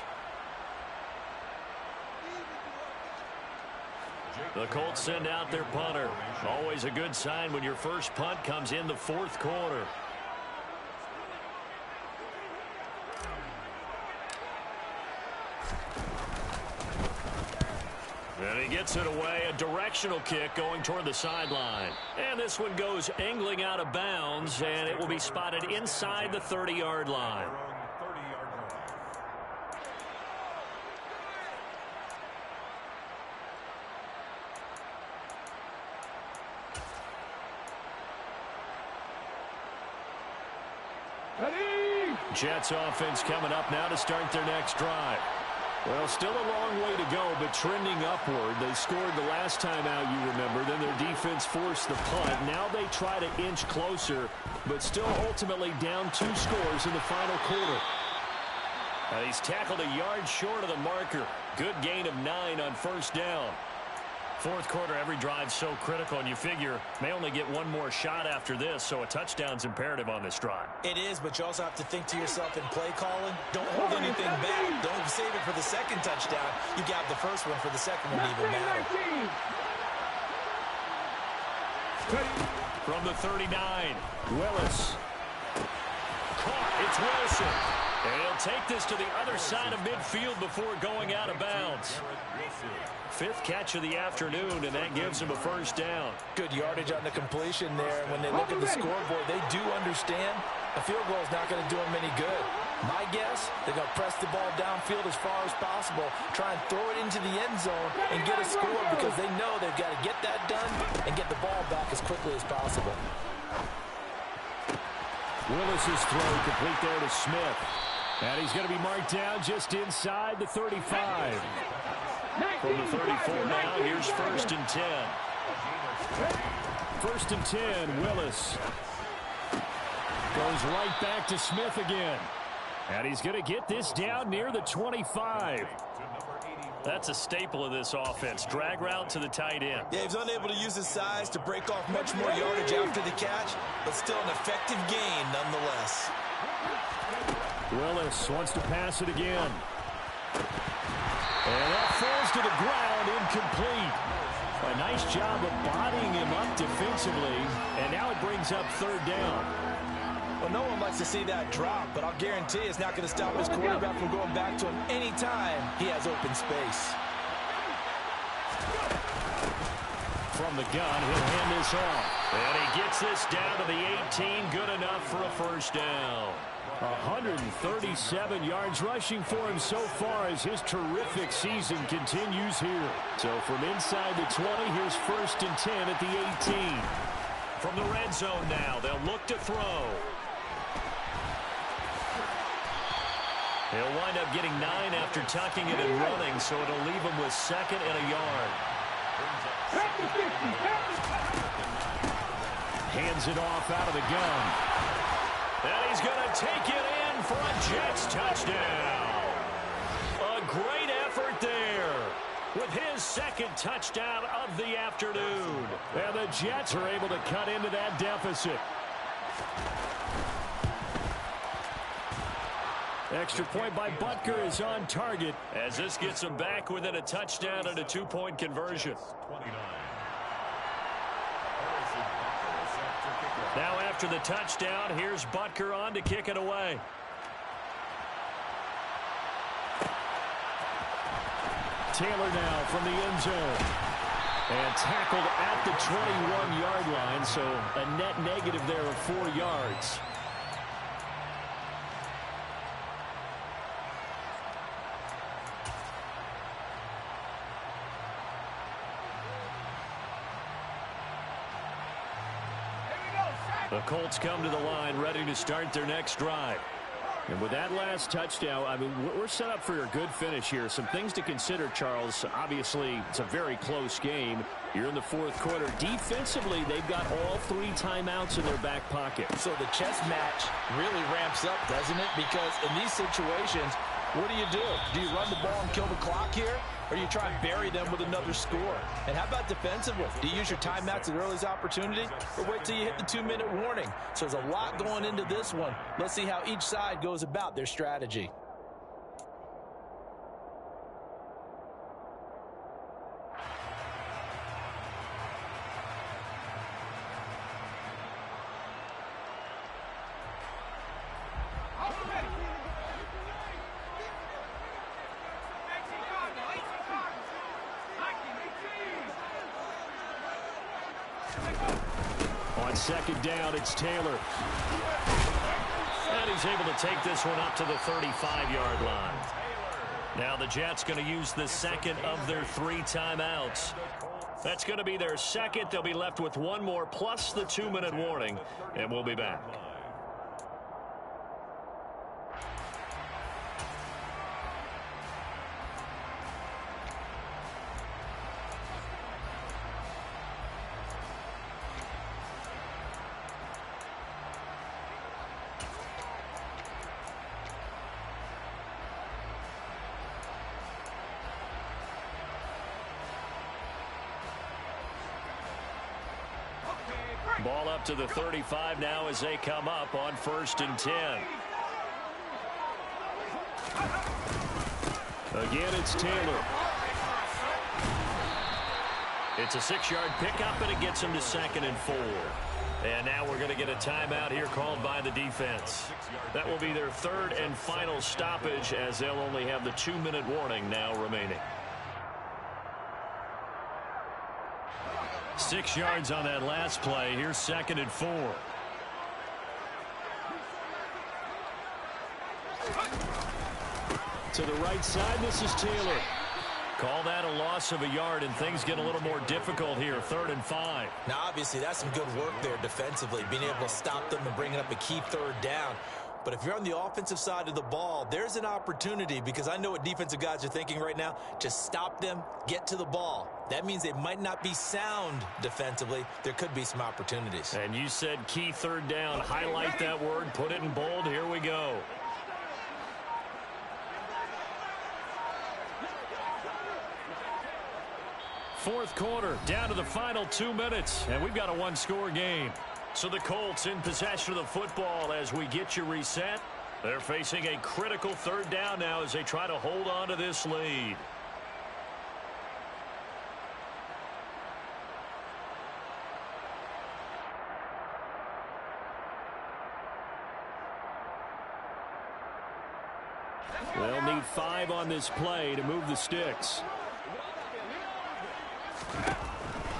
The Colts send out their punter. Always a good sign when your first punt comes in the 4th quarter. And he gets it away, a directional kick going toward the sideline. And this one goes angling out of bounds, and it will be spotted inside the 30-yard line. Jets offense coming up now to start their next drive. Well, still a long way to go, but trending upward. They scored the last time out, you remember. Then their defense forced the punt. Now they try to inch closer, but still ultimately down 2 scores in the final quarter. He's tackled a yard short of the marker. Good gain of 9 on first down. 4th quarter, every drive's so critical, and you figure may only get 1 more shot after this, so a touchdown's imperative on this drive. It is, but you also have to think to yourself in play calling. Don't hold anything back. Don't save it for the second touchdown. You got the first one for the second one to even matter. From the 39, Willis. caught. It's Wilson. And he'll take this to the other side of midfield before going out of bounds. Fifth catch of the afternoon, and that gives him a first down. Good yardage on the completion there. When they look at the scoreboard, they do understand a field goal is not going to do them any good. My guess, they're going to press the ball downfield as far as possible, try and throw it into the end zone and get a score because they know they've got to get that done and get the ball back as quickly as possible. Willis's throw complete there to Smith. And he's going to be marked down just inside the 35. From the 34 now, here's 1st and 10. 1st and 10, Willis. Goes right back to Smith again. And he's going to get this down near the 25. That's a staple of this offense. Drag route to the tight end. Yeah, he's unable to use his size to break off much more yardage after the catch, but still an effective gain nonetheless. Willis wants to pass it again. And that falls to the ground, incomplete. A nice job of bodying him up defensively, and now it brings up 3rd down. Well, no one likes to see that drop, but I'll guarantee it's not going to stop his quarterback from going back to him anytime he has open space. From the gun, he'll hand this off. And he gets this down to the 18, good enough for a first down. 137 yards rushing for him so far as his terrific season continues here. So from inside the 20, here's 1st and 10 at the 18. From the red zone now, they'll look to throw. He'll wind up getting 9 after tucking it and running, so it'll leave him with 2nd and a yard. Hands it off out of the gun. And he's going to take it in for a Jets touchdown. A great effort there with his 2nd touchdown of the afternoon. And the Jets are able to cut into that deficit. Extra point by Butker is on target as this gets him back within a touchdown and a 2-point conversion. Now after the touchdown, here's Butker on to kick it away. Taylor now from the end zone. And tackled at the 21-yard line, so a net negative there of 4 yards. The Colts come to the line ready to start their next drive. And with that last touchdown, I mean, we're set up for a good finish here. Some things to consider, Charles. Obviously, it's a very close game. You're in the 4th quarter. Defensively, they've got all 3 timeouts in their back pocket. So the chess match really ramps up, doesn't it? Because in these situations, what do? Do you run the ball and kill the clock here? Or do you try and bury them with another score? And how about defensively? Do you use your timeouts at earliest opportunity? Or wait till you hit the 2-minute warning? So there's a lot going into this one. Let's see how each side goes about their strategy. On 2nd down, it's Taylor. And he's able to take this one up to the 35-yard line. Now the Jets going to use the 2nd of their 3 timeouts. That's going to be their 2nd. They'll be left with 1 more plus the 2-minute warning, and we'll be back. Ball up to the 35 now as they come up on 1st and 10. Again, it's Taylor. It's a 6-yard pickup, and it gets him to 2nd and 4. And now we're going to get get a timeout here called by the defense. That will be their third and final stoppage, as they'll only have the 2-minute warning now remaining. 6 yards on that last play. Here's 2nd and 4. To the right side, this is Taylor. Call that a loss of a yard, and things get a little more difficult here. 3rd and 5. Now, obviously, that's some good work there defensively, being able to stop them and bringing up a key 3rd down. But if you're on the offensive side of the ball, there's an opportunity, because I know what defensive guys are thinking right now. Just stop them, get to the ball. That means they might not be sound defensively. There could be some opportunities. And you said key 3rd down. Highlight that word, put it in bold. Here we go. Fourth quarter, down to the final 2 minutes, and we've got a 1-score game. So the Colts in possession of the football as we get you reset. They're facing a critical 3rd down now as they try to hold on to this lead. They'll need 5 on this play to move the sticks.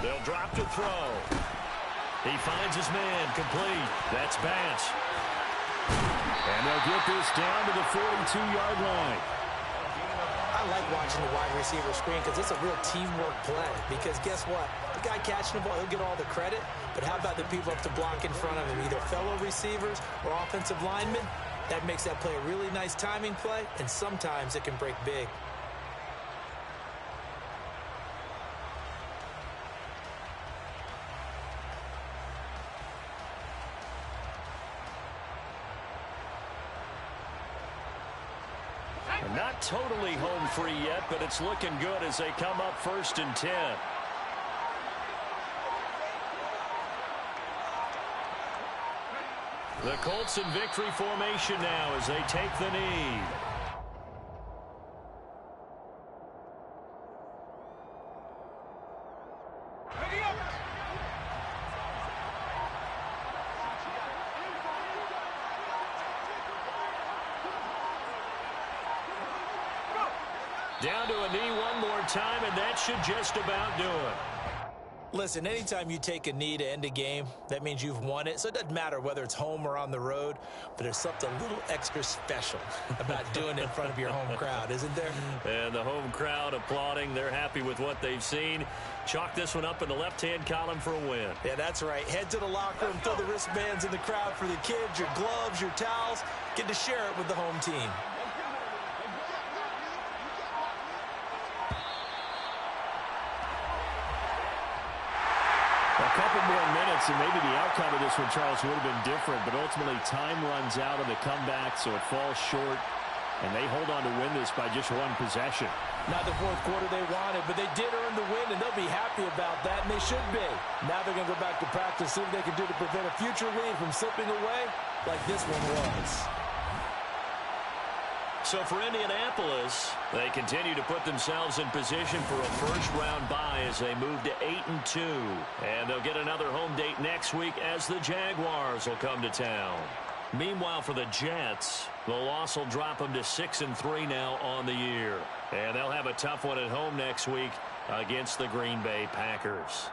They'll drop to throw. He finds his man, complete. That's Bass. And they'll get this down to the 42-yard line. I like watching the wide receiver screen because it's a real teamwork play. Because guess what? The guy catching the ball, he'll get all the credit. But how about the people up to block in front of him, either fellow receivers or offensive linemen? That makes that play a really nice timing play, and sometimes it can break big. Not totally home free yet, but it's looking good as they come up 1st and 10. The Colts in victory formation now as they take the knee. Down to a knee one more time, and that should just about do it. Listen, anytime you take a knee to end a game, that means you've won it. So it doesn't matter whether it's home or on the road, but there's something a little extra special about doing it in front of your home crowd, isn't there? And the home crowd applauding. They're happy with what they've seen. Chalk this one up in the left-hand column for a win. Yeah, that's right. Head to the locker room, throw the wristbands in the crowd for the kids, your gloves, your towels. Get to share it with the home team. A couple more minutes, and maybe the outcome of this one, Charles, would have been different. But ultimately, time runs out on the comeback, so it falls short. And they hold on to win this by just 1 possession. Not the fourth quarter they wanted, but they did earn the win, and they'll be happy about that, and they should be. Now they're going to go back to practice, see what they can do to prevent a future lead from slipping away like this one was. So for Indianapolis, they continue to put themselves in position for a first-round bye as they move to 8-2. And they'll get another home date next week as the Jaguars will come to town. Meanwhile, for the Jets, the loss will drop them to 6-3 now on the year. And they'll have a tough one at home next week against the Green Bay Packers.